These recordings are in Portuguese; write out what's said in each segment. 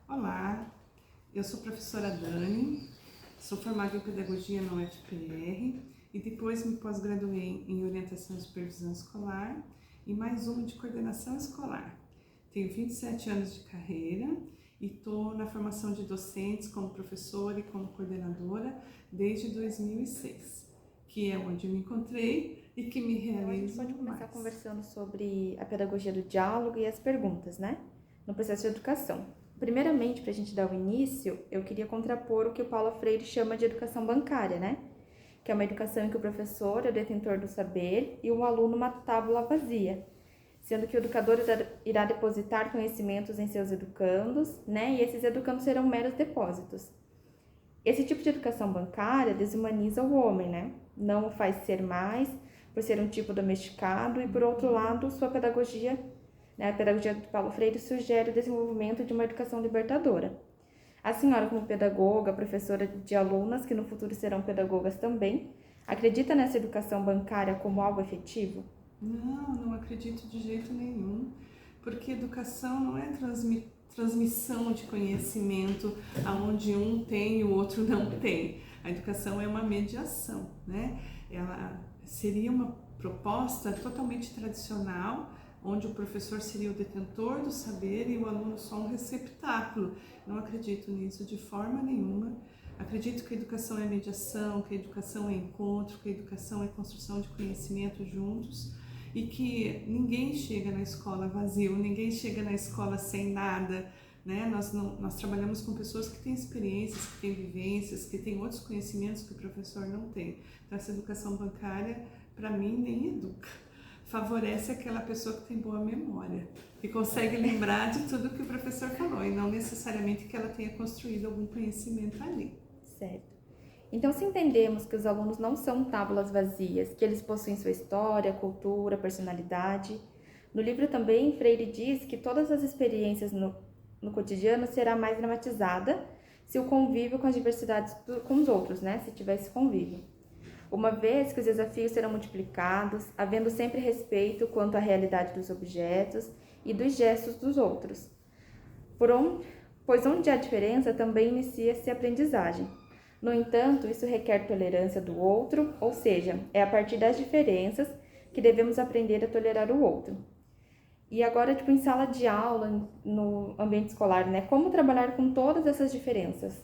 Olá, eu sou a professora Dani, sou formada em Pedagogia na UFPR e depois me pós-graduei em Orientação e Supervisão Escolar e mais uma de Coordenação Escolar. Tenho 27 anos de carreira e estou na formação de docentes como professora e como coordenadora desde 2006, que é onde eu me encontrei e que me realizo. A gente pode começar conversando sobre a pedagogia do diálogo e as perguntas, né? No processo de educação. Primeiramente, para a gente dar o início, eu queria contrapor o que o Paulo Freire chama de educação bancária, né? Que é uma educação em que o professor é o detentor do saber e o aluno uma tábula vazia, sendo que o educador irá depositar conhecimentos em seus educandos, né? E esses educandos serão meros depósitos. Esse tipo de educação bancária desumaniza o homem, né? Não o faz ser mais, por ser um tipo domesticado, e por outro lado, sua pedagogia, né, a pedagogia do Paulo Freire sugere o desenvolvimento de uma educação libertadora. A senhora, como pedagoga, professora de alunas, que no futuro serão pedagogas também, acredita nessa educação bancária como algo efetivo? Não acredito de jeito nenhum, porque educação não é transmissão de conhecimento aonde um tem e o outro não tem. A educação é uma mediação, né? Ela seria uma proposta totalmente tradicional, onde o professor seria o detentor do saber e o aluno só um receptáculo. Não acredito nisso de forma nenhuma. Acredito que a educação é mediação, que a educação é encontro, que a educação é construção de conhecimento juntos e que ninguém chega na escola vazio, ninguém chega na escola sem nada, né? Nós trabalhamos com pessoas que têm experiências, que têm vivências, que têm outros conhecimentos que o professor não tem. Então essa educação bancária, para mim, nem educa. Favorece aquela pessoa que tem boa memória, que consegue lembrar de tudo que o professor falou e não necessariamente que ela tenha construído algum conhecimento ali. Certo. Então, se entendemos que os alunos não são tábulas vazias, que eles possuem sua história, cultura, personalidade, no livro também Freire diz que todas as experiências no cotidiano será mais dramatizada se o convívio com as diversidades com os outros, né? Se tiver esse convívio. Uma vez que os desafios serão multiplicados, havendo sempre respeito quanto à realidade dos objetos e dos gestos dos outros. Pois onde há diferença, também inicia-se a aprendizagem. No entanto, isso requer tolerância do outro, ou seja, é a partir das diferenças que devemos aprender a tolerar o outro. E agora, em sala de aula, no ambiente escolar, né? Como trabalhar com todas essas diferenças?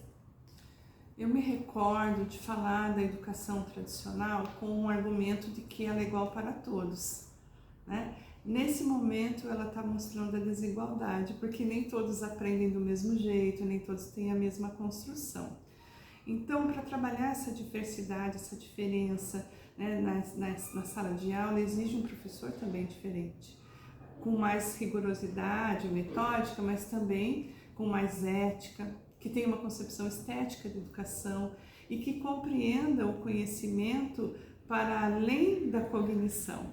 Eu me recordo de falar da educação tradicional com um argumento de que ela é igual para todos, né? Nesse momento ela está mostrando a desigualdade, porque nem todos aprendem do mesmo jeito, nem todos têm a mesma construção. Então, para trabalhar essa diversidade, essa diferença, né, na sala de aula, exige um professor também diferente, com mais rigorosidade metódica, mas também com mais ética, que tenha uma concepção estética de educação e que compreenda o conhecimento para além da cognição,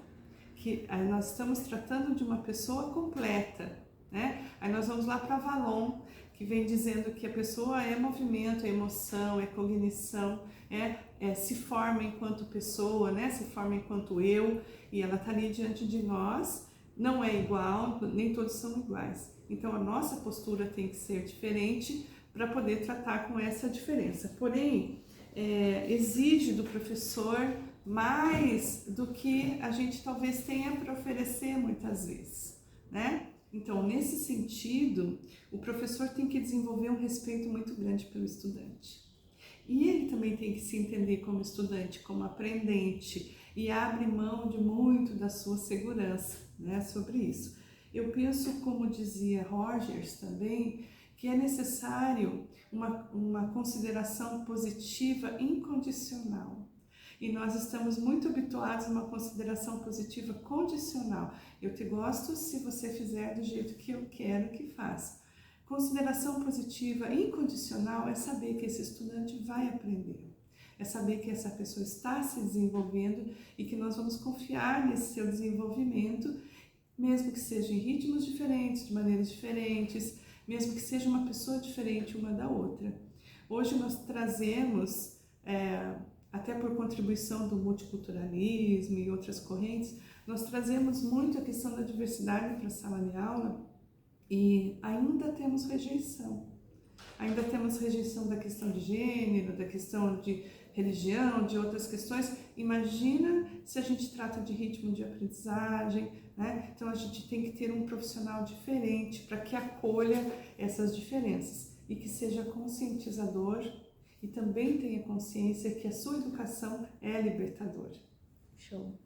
que aí nós estamos tratando de uma pessoa completa, né? Aí nós vamos lá para Valon, que vem dizendo que a pessoa é movimento, é emoção, é cognição, se forma enquanto pessoa, né? Se forma enquanto eu, e ela está ali diante de nós, não é igual, nem todos são iguais. Então a nossa postura tem que ser diferente para poder tratar com essa diferença. Porém, exige do professor mais do que a gente talvez tenha para oferecer muitas vezes, né? Então, nesse sentido, o professor tem que desenvolver um respeito muito grande pelo estudante. E ele também tem que se entender como estudante, como aprendente, e abre mão de muito da sua segurança, né, sobre isso. Eu penso, como dizia Rogers também, que é necessário uma consideração positiva incondicional. E nós estamos muito habituados a uma consideração positiva condicional. Eu te gosto se você fizer do jeito que eu quero que faça. Consideração positiva incondicional é saber que esse estudante vai aprender. É saber que essa pessoa está se desenvolvendo e que nós vamos confiar nesse seu desenvolvimento, mesmo que seja em ritmos diferentes, de maneiras diferentes, mesmo que seja uma pessoa diferente uma da outra. Hoje nós trazemos, até por contribuição do multiculturalismo e outras correntes, nós trazemos muito a questão da diversidade para a sala de aula e ainda temos rejeição. ainda temos rejeição da questão de gênero, da questão de religião, de outras questões. Imagina se a gente trata de ritmo de aprendizagem, né? Então a gente tem que ter um profissional diferente para que acolha essas diferenças e que seja conscientizador e também tenha consciência que a sua educação é libertadora. Show.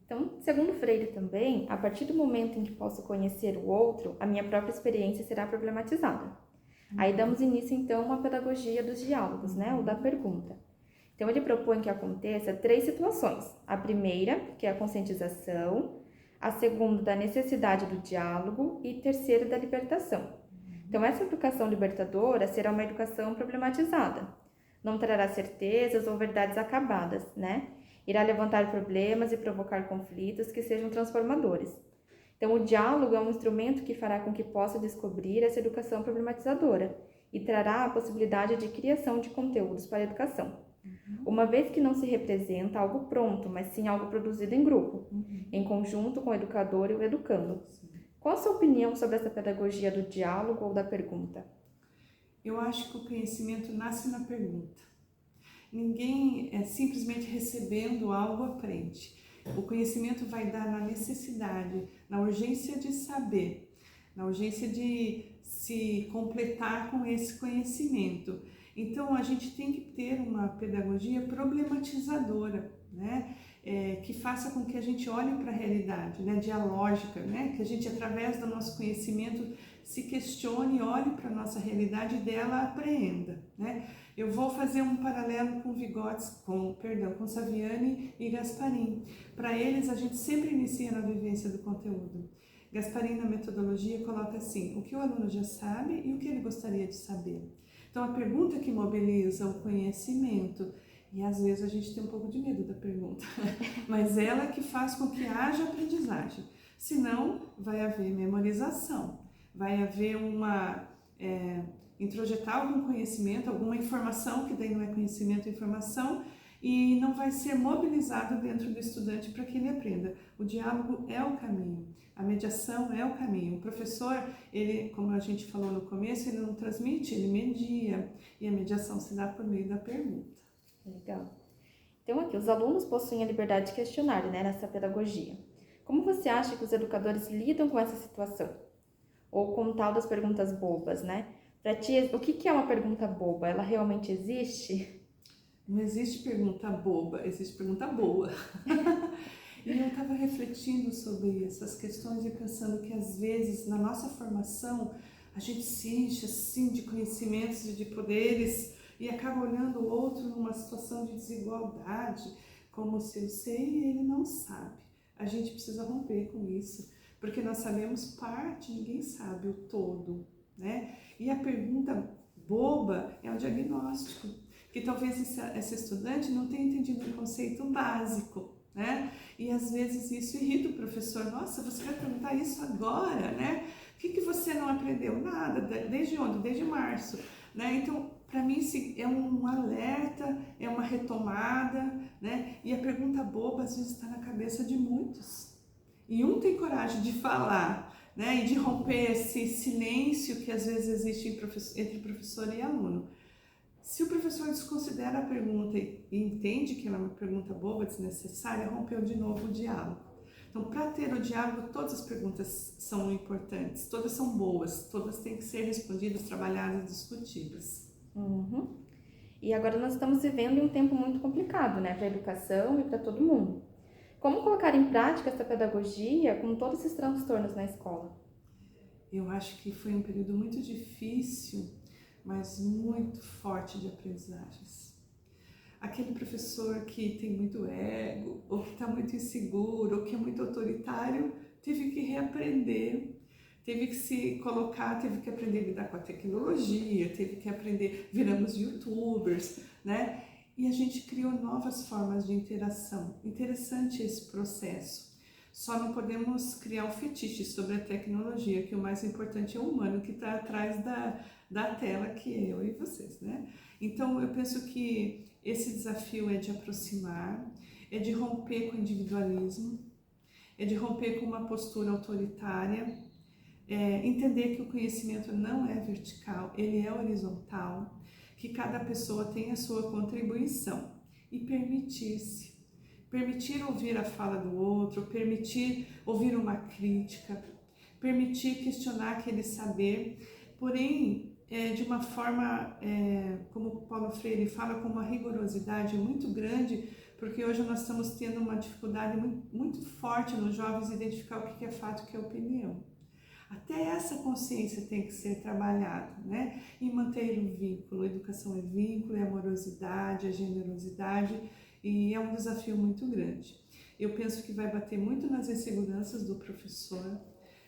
Então, segundo Freire também, a partir do momento em que posso conhecer o outro, a minha própria experiência será problematizada. Aí damos início, então, à pedagogia dos diálogos, né, ou da pergunta. Então, ele propõe que aconteça 3 situações. A primeira, que é a conscientização, a segunda, da necessidade do diálogo e terceira, da libertação. Então, essa educação libertadora será uma educação problematizada. Não trará certezas ou verdades acabadas, né? Irá levantar problemas e provocar conflitos que sejam transformadores. Então, o diálogo é um instrumento que fará com que possa descobrir essa educação problematizadora e trará a possibilidade de criação de conteúdos para a educação. Uma vez que não se representa algo pronto, mas sim algo produzido em grupo, em conjunto com o educador e o educando. Qual a sua opinião sobre essa pedagogia do diálogo ou da pergunta? Eu acho que o conhecimento nasce na pergunta. Ninguém simplesmente recebendo algo aprende. O conhecimento vai dar na necessidade, na urgência de saber, na urgência de se completar com esse conhecimento. Então, a gente tem que ter uma pedagogia problematizadora, né? Que faça com que a gente olhe para a realidade, né? Dialógica, né? Que a gente, através do nosso conhecimento, se questione, olhe para a nossa realidade e dela apreenda, né? Eu vou fazer um paralelo com com Saviani e Gasparin. Para eles, a gente sempre inicia na vivência do conteúdo. Gasparin, na metodologia, coloca assim: o que o aluno já sabe e o que ele gostaria de saber. Então, a pergunta que mobiliza o conhecimento, e às vezes a gente tem um pouco de medo da pergunta, mas ela que faz com que haja aprendizagem. Senão, vai haver memorização, vai haver introjetar algum conhecimento, alguma informação, que daí não é conhecimento, é informação, e não vai ser mobilizado dentro do estudante para que ele aprenda. O diálogo é o caminho, a mediação é o caminho. O professor, ele, como a gente falou no começo, ele não transmite, ele media, e a mediação se dá por meio da pergunta. Legal. Então aqui, os alunos possuem a liberdade de questionar, né, nessa pedagogia. Como você acha que os educadores lidam com essa situação? Ou com o tal das perguntas bobas, né? Para ti, o que é uma pergunta boba? Ela realmente existe? Não existe pergunta boba, existe pergunta boa. E eu estava refletindo sobre essas questões e pensando que às vezes na nossa formação a gente se enche assim de conhecimentos e de poderes e acaba olhando o outro numa situação de desigualdade, como se eu sei e ele não sabe. A gente precisa romper com isso, porque nós sabemos parte, ninguém sabe o todo, né? E a pergunta boba é um diagnóstico, que talvez esse estudante não tenha entendido um conceito básico, né? E às vezes isso irrita o professor. Nossa, você vai perguntar isso agora, né? O que você não aprendeu? Nada, desde onde? Desde março, né? Então, para mim, é um alerta, é uma retomada, né? E a pergunta boba às vezes está na cabeça de muitos. E um tem coragem de falar, né? E de romper esse silêncio que às vezes existe entre professor e aluno. Se o professor desconsidera a pergunta e entende que ela é uma pergunta boba, desnecessária, rompeu de novo o diálogo. Então, para ter o diálogo, todas as perguntas são importantes, todas são boas, todas têm que ser respondidas, trabalhadas, discutidas. Uhum. E agora nós estamos vivendo em um tempo muito complicado, né, para a educação e para todo mundo. Como colocar em prática essa pedagogia com todos esses transtornos na escola? Eu acho que foi um período muito difícil, mas muito forte de aprendizagens. Aquele professor que tem muito ego, ou que está muito inseguro, ou que é muito autoritário, teve que reaprender, teve que se colocar, teve que aprender a lidar com a tecnologia, teve que aprender, viramos youtubers, né? E a gente criou novas formas de interação. Interessante esse processo. Só não podemos criar um fetiche sobre a tecnologia, que o mais importante é o humano que está atrás da tela, que é eu e vocês, né? Então, eu penso que esse desafio é de aproximar, é de romper com o individualismo, é de romper com uma postura autoritária, entender que o conhecimento não é vertical, ele é horizontal, que cada pessoa tem a sua contribuição e permitir ouvir a fala do outro, permitir ouvir uma crítica, permitir questionar aquele saber, porém de uma forma, como Paulo Freire fala, com uma rigorosidade muito grande, porque hoje nós estamos tendo uma dificuldade muito forte nos jovens identificar o que é fato e o que é opinião. Até essa consciência tem que ser trabalhada, né? E manter o vínculo. A educação é vínculo, é amorosidade, é generosidade, e é um desafio muito grande. Eu penso que vai bater muito nas inseguranças do professor,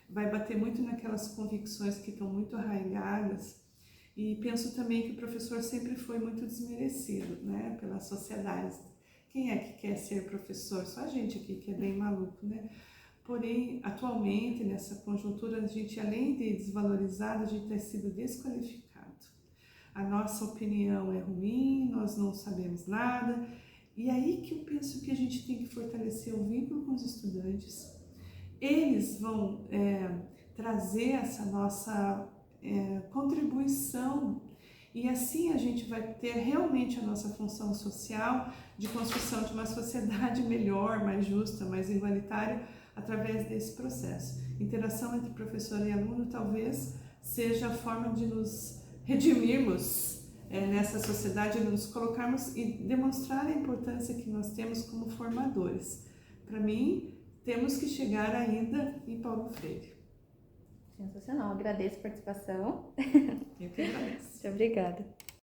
vai bater muito naquelas convicções que estão muito arraigadas, e penso também que o professor sempre foi muito desmerecido, né? Pela sociedade. Quem é que quer ser professor? Só a gente aqui que é bem maluco, né? Porém, atualmente, nessa conjuntura, a gente, além de desvalorizado, a gente tem sido desqualificado. A nossa opinião é ruim, nós não sabemos nada. E aí que eu penso que a gente tem que fortalecer o vínculo com os estudantes. Eles vão trazer essa nossa contribuição, e assim a gente vai ter realmente a nossa função social de construção de uma sociedade melhor, mais justa, mais igualitária, através desse processo. Interação entre professor e aluno talvez seja a forma de nos redimirmos nessa sociedade, de nos colocarmos e demonstrar a importância que nós temos como formadores. Para mim, temos que chegar ainda em Paulo Freire. Sensacional, agradeço a participação. Eu que agradeço. Muito obrigada.